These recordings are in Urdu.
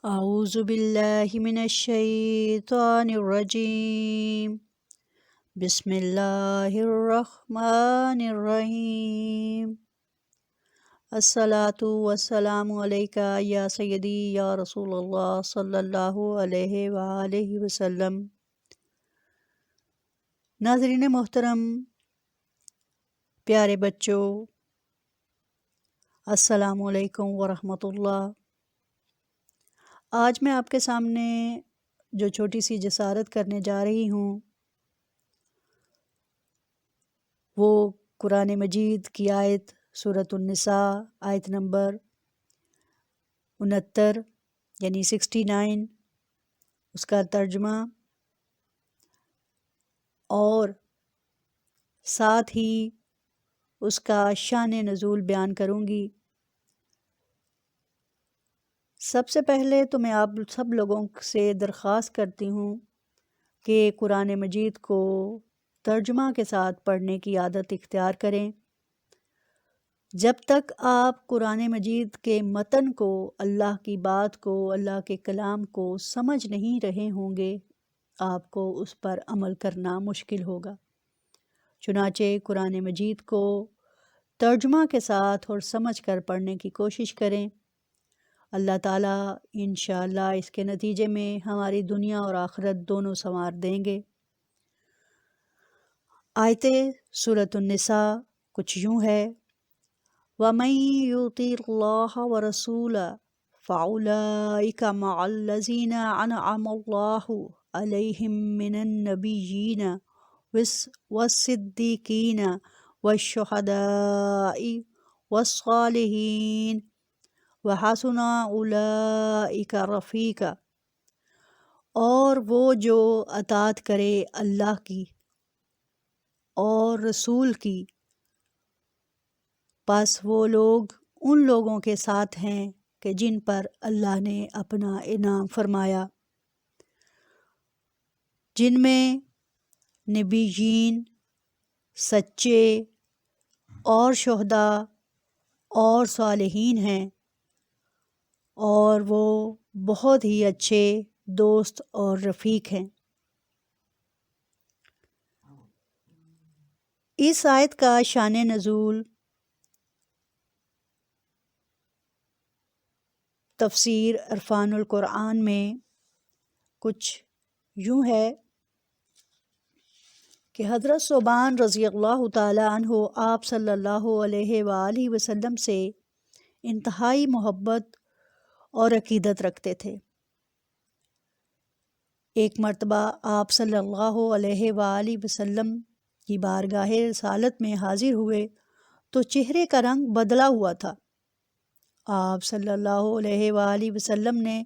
اعوذ باللہ من الشیطان الرجیم بسم اللہ الرحمن الرحیم الصلاۃ والسلام علیک یا سیدی یا رسول اللہ صلی اللہ علیہ وآلہ وسلم۔ ناظرین محترم، پیارے بچوں، السلام علیکم ورحمۃ اللہ۔ آج میں آپ کے سامنے جو چھوٹی سی جسارت کرنے جا رہی ہوں وہ قرآن مجید کی آیت سورۃ النساء آیت نمبر 69 یعنی 69، اس کا ترجمہ اور ساتھ ہی اس کا شان نزول بیان کروں گی۔ سب سے پہلے تو میں آپ سب لوگوں سے درخواست کرتی ہوں کہ قرآن مجید کو ترجمہ کے ساتھ پڑھنے کی عادت اختیار کریں۔ جب تک آپ قرآن مجید کے متن کو، اللہ کی بات کو، اللہ کے کلام کو سمجھ نہیں رہے ہوں گے، آپ کو اس پر عمل کرنا مشکل ہوگا۔ چنانچہ قرآن مجید کو ترجمہ کے ساتھ اور سمجھ کر پڑھنے کی کوشش کریں۔ اللہ تعالیٰ انشاءاللہ اس کے نتیجے میں ہماری دنیا اور آخرت دونوں سنوار دیں گے۔ آیت سورۃ النساء کچھ یوں ہے: وَمَن يُطِعِ اللَّهَ وَرَسُولَهُ فَأُولَئِكَ مَعَ الَّذِينَ أَنْعَمَ اللَّهُ عَلَيْهِم مِّنَ النَّبِيِّينَ وَالصِّدِّيقِينَ وَالشُّهَدَاءِ وَالصَّالِحِينَ وَحَسُنَ أُولَئِكَ رَفِیقًا۔ اور وہ جو اطاعت کرے اللہ کی اور رسول کی، پس وہ لوگ ان لوگوں کے ساتھ ہیں کہ جن پر اللہ نے اپنا انعام فرمایا، جن میں نبیین، سچے اور شہداء اور صالحین ہیں، اور وہ بہت ہی اچھے دوست اور رفیق ہیں۔ اس آیت کا شان نزول تفسیر عرفان القرآن میں کچھ یوں ہے کہ حضرت ثوبان رضی اللہ تعالی عنہ آپ صلی اللہ علیہ وآلہ وسلم سے انتہائی محبت اور عقیدت رکھتے تھے۔ ایک مرتبہ آپ صلی اللہ علیہ وآلہ وسلم کی بارگاہ رسالت میں حاضر ہوئے تو چہرے کا رنگ بدلا ہوا تھا۔ آپ صلی اللہ علیہ وآلہ وسلم نے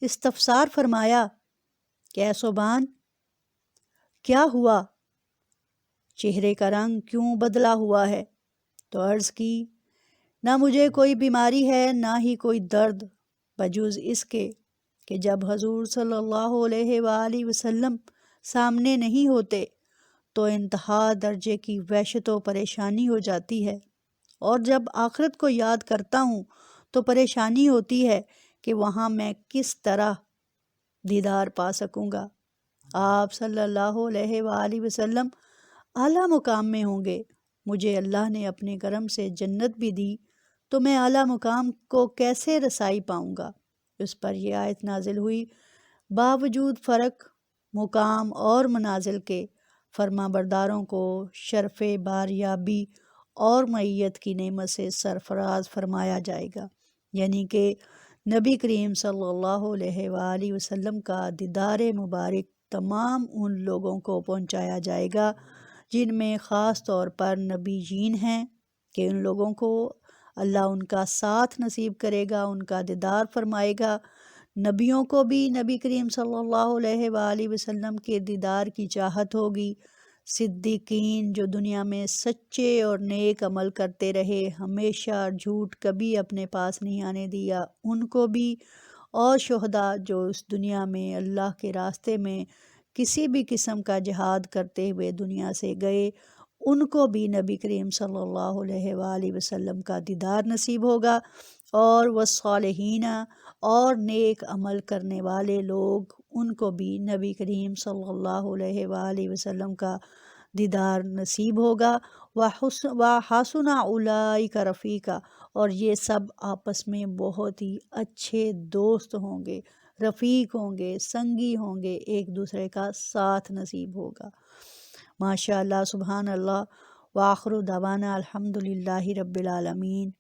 استفسار فرمایا کہ اے ثوبان، کیا ہوا؟ چہرے کا رنگ کیوں بدلا ہوا ہے؟ تو عرض کی، نہ مجھے کوئی بیماری ہے نہ ہی کوئی درد، بجز اس کے کہ جب حضور صلی اللہ علیہ وآلہ وسلم سامنے نہیں ہوتے تو انتہا درجے کی وحشت و پریشانی ہو جاتی ہے، اور جب آخرت کو یاد کرتا ہوں تو پریشانی ہوتی ہے کہ وہاں میں کس طرح دیدار پا سکوں گا۔ آپ صلی اللہ علیہ وآلہ وسلم اعلیٰ مقام میں ہوں گے، مجھے اللہ نے اپنے کرم سے جنت بھی دی تو میں اعلیٰ مقام کو کیسے رسائی پاؤں گا؟ اس پر یہ آیت نازل ہوئی۔ باوجود فرق مقام اور منازل کے، فرما برداروں کو شرف باریابی اور معیت کی نعمت سے سرفراز فرمایا جائے گا، یعنی کہ نبی کریم صلی اللہ علیہ وآلہ وسلم کا دیدار مبارک تمام ان لوگوں کو پہنچایا جائے گا جن میں خاص طور پر نبیین ہیں، کہ ان لوگوں کو اللہ ان کا ساتھ نصیب کرے گا، ان کا دیدار فرمائے گا۔ نبیوں کو بھی نبی کریم صلی اللہ علیہ وآلہ وسلم کے دیدار کی چاہت ہوگی۔ صدیقین جو دنیا میں سچے اور نیک عمل کرتے رہے، ہمیشہ جھوٹ کبھی اپنے پاس نہیں آنے دیا، ان کو بھی، اور شہداء جو اس دنیا میں اللہ کے راستے میں کسی بھی قسم کا جہاد کرتے ہوئے دنیا سے گئے، ان کو بھی نبی کریم صلی اللہ علیہ وآلہ وسلم کا دیدار نصیب ہوگا۔ اور والصالحین اور نیک عمل کرنے والے لوگ، ان کو بھی نبی کریم صلی اللہ علیہ وآلہ وسلم کا دیدار نصیب ہوگا۔ وحسن اولئک رفیقا، اور یہ سب آپس میں بہت ہی اچھے دوست ہوں گے، رفیق ہوں گے، سنگی ہوں گے، ایک دوسرے کا ساتھ نصیب ہوگا۔ ماشاء اللہ، سبحان اللہ، وآخر دعوانا الحمد للہ رب العالمین۔